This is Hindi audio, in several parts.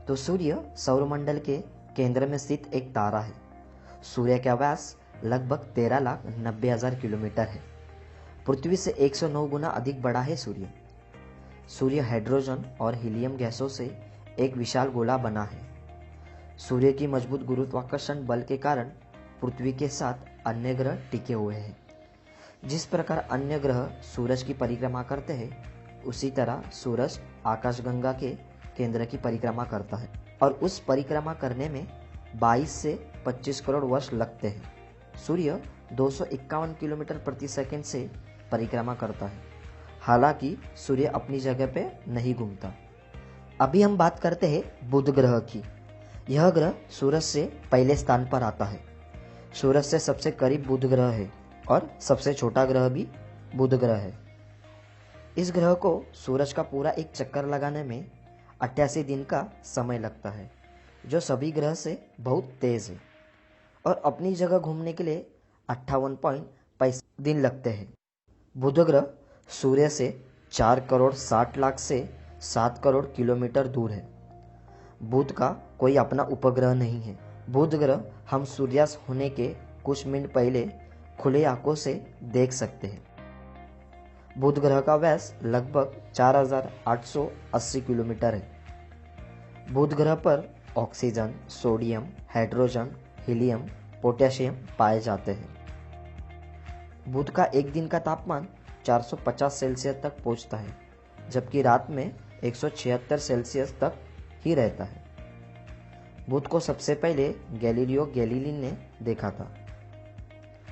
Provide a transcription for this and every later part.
तो सूर्य सौरमंडल के केंद्र में स्थित एक तारा है। सूर्य का व्यास लगभग 13,90,000 किलोमीटर है। पृथ्वी से 109 गुना अधिक बड़ा है सूर्य। सूर्य हाइड्रोजन और हीलियम गैसों से एक विशाल गोला बना है। सूर्य की मजबूत गुरुत्वाकर्षण बल के कारण पृथ्वी के साथ अन्य ग्रह टिके हुए हैं। जिस प्रकार अन्य ग्रह सूरज की परिक्रमा करते हैं, उसी तरह सूरज आकाशगंगा के केंद्र की परिक्रमा करता है और उस परिक्रमा करने में 22 से 25 करोड़ वर्ष लगते हैं। सूर्य 251 किलोमीटर प्रति सेकंड से परिक्रमा करता है। हालांकि सूर्य अपनी जगह पे नहीं घूमता। अभी हम बात करते हैं बुध ग्रह की। यह ग्रह सूरज से पहले स्थान पर आता है। सूरज से सबसे करीब बुध ग्रह है और सबसे छोटा ग्रह भी बुध ग्रह है। इस ग्रह को सूरज का पूरा एक चक्कर लगाने में 88 दिन का समय लगता है, जो सभी ग्रह से बहुत तेज है, और अपनी जगह घूमने के लिए 58.5 दिन लगते हैं। बुध ग्रह सूर्य से 4 करोड़ 60 लाख से 7 करोड़ किलोमीटर दूर है। बुध का कोई अपना उपग्रह नहीं है। बुध ग्रह हम सूर्यास्त होने के कुछ मिनट पहले खुले आंखों से देख सकते हैं। बुध ग्रह का व्यास लगभग 4,880 किलोमीटर है। बुध ग्रह पर oxygen, sodium, hydrogen, helium, potassium पाए जाते हैं। बुध का एक दिन का तापमान 450 सेल्सियस तक पहुंचता है, जबकि रात में 176 सेल्सियस तक ही रहता है। बुध को सबसे पहले गैलीलियो गैलीली ने देखा था।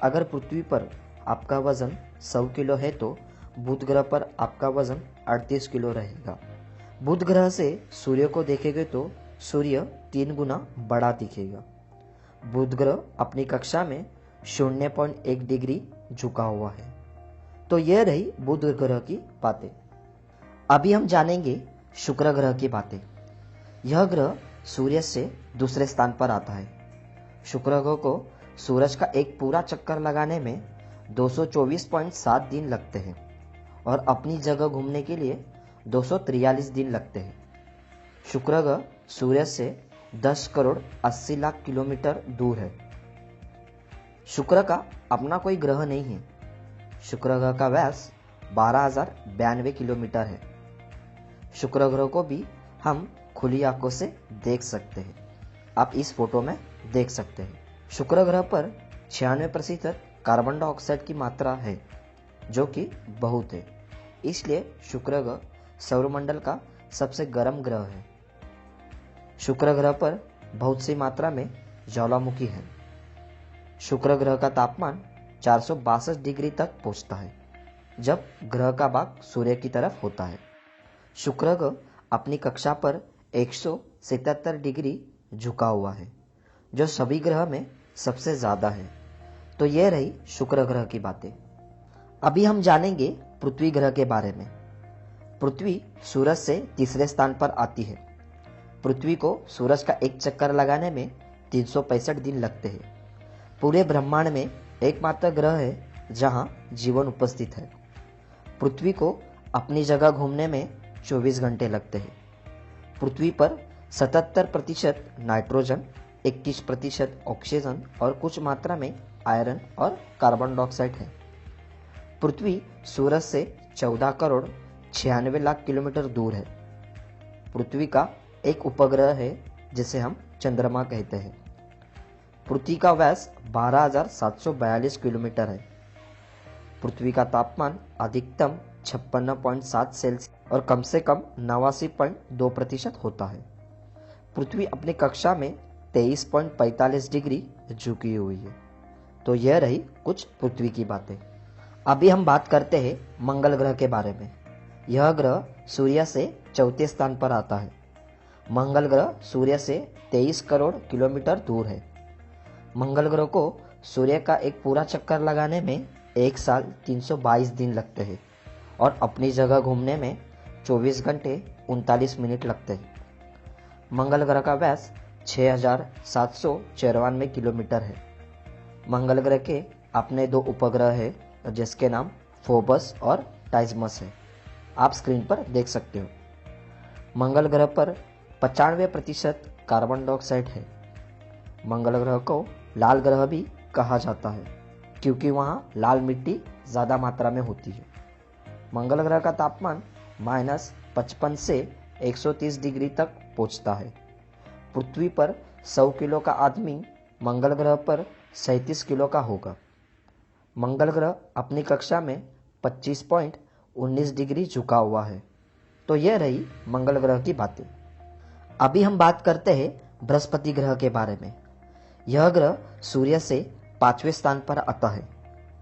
अगर पृथ्वी पर आपका वजन 100 किलो है तो बुध ग्रह पर आपका वजन 38 किलो रहेगा। बुध ग्रह से सूर्य को देखेंगे तो सूर्य 3 गुना बड़ा दिखेगा। बुध ग्रह अपनी कक्षा में 0.1 डिग्री झुका हुआ है। तो यह रही बुध ग्रह की बातें। अभी हम जानेंगे शुक्र ग्रह की बातें। यह ग्रह सूर्य से दूसरे स्थान पर आता है। शुक्र ग्रह को सूरज का एक पूरा चक्कर लगाने में 224.7 दिन लगते हैं और अपनी जगह घूमने के लिए 243 दिन लगते हैं। शुक्र ग्रह सूर्य से 10 करोड़ 80 लाख किलोमीटर दूर है। शुक्र का अपना कोई ग्रह नहीं है। शुक्र ग्रह का व्यास 12,092 किलोमीटर है। शुक्र ग्रह को भी हम खुली आंखों से देख सकते हैं। आप इस फोटो में देख सकते हैं। शुक्र ग्रह पर 96% कार्बन डाइऑक्साइड की मात्रा है, जो कि बहुत है। इसलिए शुक्र ग्रह सौरमंडल का सबसे गर्म ग्रह है। शुक्र ग्रह पर बहुत सी मात्रा में ज्वालामुखी है। शुक्र ग्रह का तापमान 462 डिग्री तक पहुंचता है, जब ग्रह का भाग सूर्य की तरफ होता है। शुक्र ग्रह अपनी कक्षा पर 177 डिग्री झुका हुआ है, जो सभी ग्रह में सबसे ज्यादा है। तो यह रही शुक्र ग्रह की बातें। अभी हम जानेंगे पृथ्वी ग्रह के बारे में। पृथ्वी सूरज से तीसरे स्थान पर आती है। पृथ्वी को सूरज का एक चक्कर लगाने में 365 दिन लगते हैं। पूरे ब्रह्मांड में एकमात्र ग्रह है जहां जीवन उपस्थित है। पृथ्वी को अपनी जगह घूमने में 24 घंटे लगते हैं। पृथ्वी पर 77% नाइट्रोजन, 21% ऑक्सीजन और कुछ मात्रा में आयरन और कार्बन डाइऑक्साइड है। पृथ्वी सूरज से 14 करोड़ 96 लाख किलोमीटर दूर है। पृथ्वी का एक उपग्रह है जिसे हम चंद्रमा कहते हैं। पृथ्वी का व्यास 12,742 किलोमीटर है। पृथ्वी का तापमान अधिकतम 56.7 सेल्सियस और कम से कम 89.2% होता है। पृथ्वी अपनी कक्षा में 23.45 डिग्री झुकी हुई है। तो यह रही कुछ पृथ्वी की बातें। अभी हम बात करते हैं मंगल ग्रह के बारे में। यह ग्रह सूर्य से चौथे स्थान पर आता है। मंगल ग्रह सूर्य से 23 करोड़ किलोमीटर दूर है। मंगल ग्रह को सूर्य का एक पूरा चक्कर लगाने में 1 साल 322 दिन लगते हैं और अपनी जगह घूमने में 24 घंटे 39 मिनट लगते हैं। मंगल ग्रह का व्यास 6,794 किलोमीटर है। मंगल ग्रह के अपने 2 उपग्रह हैं जिसके नाम फोबस और टाइजमस है। आप स्क्रीन पर देख सकते हो। मंगल ग्रह पर 95% कार्बन डाइऑक्साइड है। मंगल ग्रह को लाल ग्रह भी कहा जाता है क्योंकि वहाँ लाल मिट्टी ज़्यादा मात्रा में होती है। मंगल ग्रह का तापमान -55 से 130 डिग्री तक पहुँचता है। पृथ्वी पर 100 किलो का आदमी मंगल ग्रह पर 37 किलो का होगा। मंगल ग्रह अपनी कक्षा में 25.19 डिग्री झुका हुआ है। तो यह रही मंगल ग्रह की बातें। अभी हम बात करते हैं बृहस्पति ग्रह के बारे में। यह ग्रह सूर्य से 5वें स्थान पर आता है।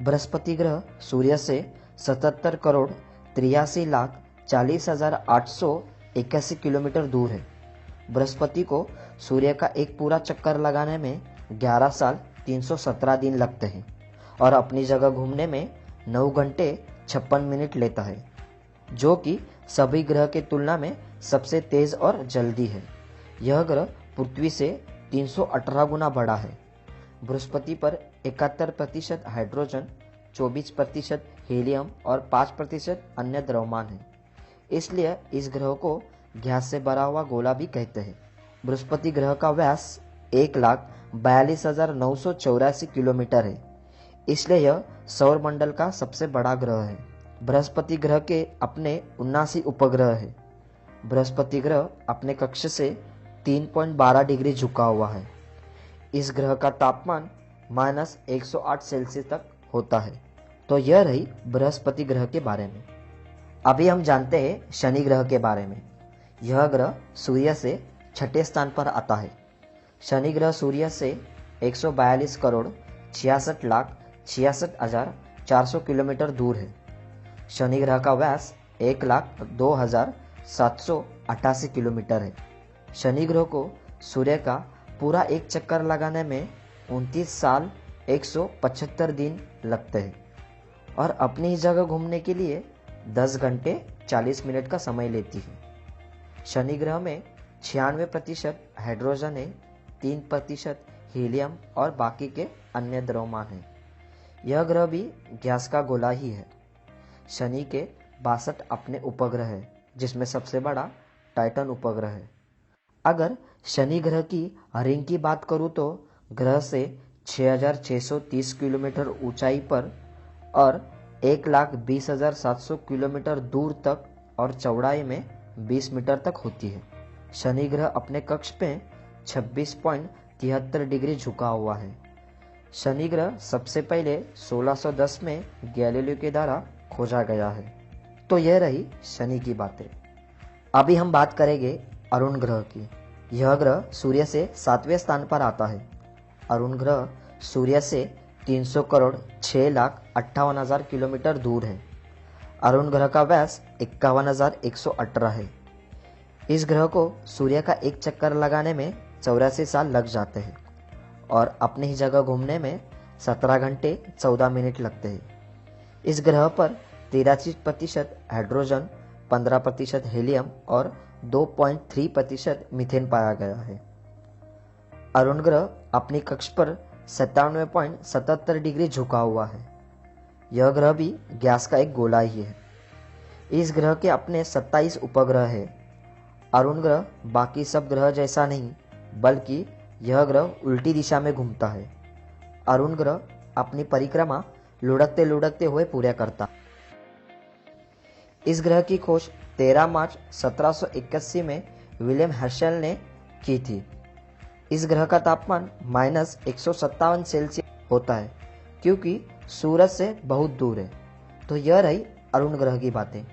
बृहस्पति ग्रह सूर्य से 77 करोड़ 83 लाख 40,881 किलोमीटर दूर है। बृहस्पति को सूर्य का एक पूरा चक्कर लगाने में 11 साल 317 दिन लगते हैं और अपनी जगह घूमने में 9 घंटे 56 मिनट लेता है, जो कि सभी ग्रह की तुलना में सबसे तेज और जल्दी है। यह ग्रह पृथ्वी से 318 गुना बड़ा है। बृहस्पति पर 71% हाइड्रोजन, 24% हीलियम और 5% अन्य द्रव्यमान है। इसलिए इस ग्रह को गैस से भरा हुआ गोला भी कहते हैं। बृहस्पति ग्रह का व्यास 1,42,984 किलोमीटर है। इसलिए यह सौर मंडल का सबसे बड़ा ग्रह है। बृहस्पति ग्रह के अपने 79 उपग्रह है। बृहस्पति ग्रह अपने कक्ष से 3.12 डिग्री झुका हुआ है। इस ग्रह का तापमान -108 सेल्सियस तक होता है। तो यह रही बृहस्पति ग्रह के बारे में। अभी हम जानते हैं शनि ग्रह के बारे में। यह ग्रह सूर्य से 6ठे स्थान पर आता है। शनि ग्रह सूर्य से 142 करोड़ 66 लाख 66,400 किलोमीटर दूर है। शनि ग्रह का व्यास 1,02,788 किलोमीटर है। शनि ग्रह को सूर्य का पूरा एक चक्कर लगाने में 29 साल 175 दिन लगते हैं और अपनी ही जगह घूमने के लिए 10 घंटे 40 मिनट का समय लेती है। शनि ग्रह में 96% हाइड्रोजन है, 3% हीलियम और बाकी के अन्य द्रव्यमान है। यह ग्रह भी गैस का गोला ही है। शनि के 62 अपने उपग्रह है, जिसमें सबसे बड़ा टाइटन उपग्रह है। अगर शनि ग्रह की रिंग की बात करूं तो ग्रह से 6,630 किलोमीटर ऊंचाई पर और 1,20,700 किलोमीटर दूर तक और चौड़ाई में 20 मीटर तक होती है। शनि ग्रह अपने कक्ष पे 26.73 डिग्री झुका हुआ है। शनि ग्रह सबसे पहले 1610 में गैलीलियो के द्वारा खोजा गया है। तो यह रही शनि की बातें। अभी हम बात करेंगे अरुण ग्रह की। यह ग्रह सूर्य से 7वें स्थान पर आता है। अरुण ग्रह सूर्य से 300 करोड़ 6 लाख 58,000 किलोमीटर दूर है। अरुण ग्रह का व्यास 51,118 है। इस ग्रह को सूर्य का एक चक्कर लगाने में 84 साल लग जाते हैं और अपनी ही जगह घूमने में 17 घंटे 14 मिनट लगते हैं। इस ग्रह पर 83% हाइड्रोजन, 15% हीलियम और 2.3% मीथेन पाया गया है। अरुण ग्रह अपनी कक्ष पर 97.77 डिग्री झुका हुआ है। यह ग्रह भी गैस का एक गोला ही है। इस ग्रह के अपने 27 उपग्रह है। अरुण ग्रह बाकी सब ग्रह जैसा नहीं, बल्कि यह ग्रह उल्टी दिशा में घूमता है। अरुण ग्रह अपनी परिक्रमा लुढ़कते लुढ़कते हुए पूरा करता। इस ग्रह की खोज 13 मार्च 1781 में विलियम हर्शल ने की थी। इस ग्रह का तापमान -157 सेल्सियस होता है क्योंकि सूरज से बहुत दूर है। तो यह रही अरुण ग्रह की बातें।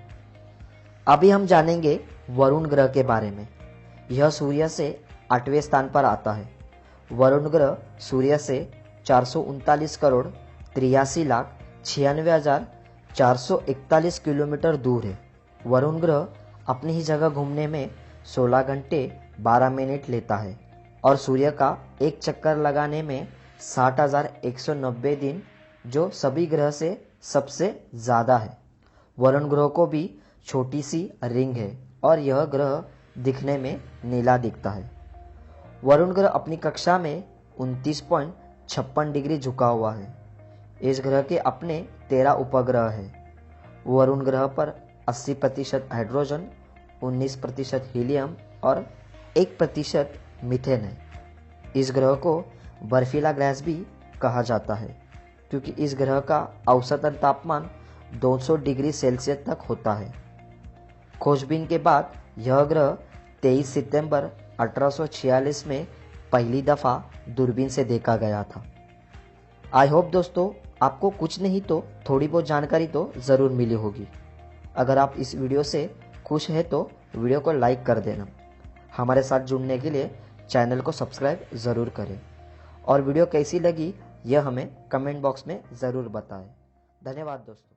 अभी हम जानेंगे वरुण ग्रह के बारे में। यह सूर्य से 8वें स्थान पर आता है। वरुण ग्रह सूर्य से 439 करोड़ 83 लाख 96,441 किलोमीटर दूर है। वरुण ग्रह अपनी ही जगह घूमने में 16 घंटे 12 मिनट लेता है और सूर्य का एक चक्कर लगाने में 60,190 दिन, जो सभी ग्रह से सबसे ज़्यादा है। वरुण ग्रह को भी छोटी सी रिंग है और यह ग्रह दिखने में नीला दिखता है। वरुण ग्रह अपनी कक्षा में 29.56 डिग्री झुका हुआ है। इस ग्रह के अपने 13 उपग्रह हैं। वरुण ग्रह पर 80% हाइड्रोजन, 19% हीलियम और 1% मीथेन है। इस ग्रह को बर्फीला ग्रह भी कहा जाता है क्योंकि इस ग्रह का औसतन तापमान 200 डिग्री सेल्सियस तक होता है। खोजबीन के बाद यह ग्रह 23 सितंबर 1846 में पहली दफ़ा दूरबीन से देखा गया था। आई होप दोस्तों आपको कुछ नहीं तो थोड़ी बहुत जानकारी तो ज़रूर मिली होगी। अगर आप इस वीडियो से खुश हैं तो वीडियो को लाइक कर देना। हमारे साथ जुड़ने के लिए चैनल को सब्सक्राइब ज़रूर करें और वीडियो कैसी लगी यह हमें कमेंट बॉक्स में ज़रूर बताएं। धन्यवाद दोस्तों।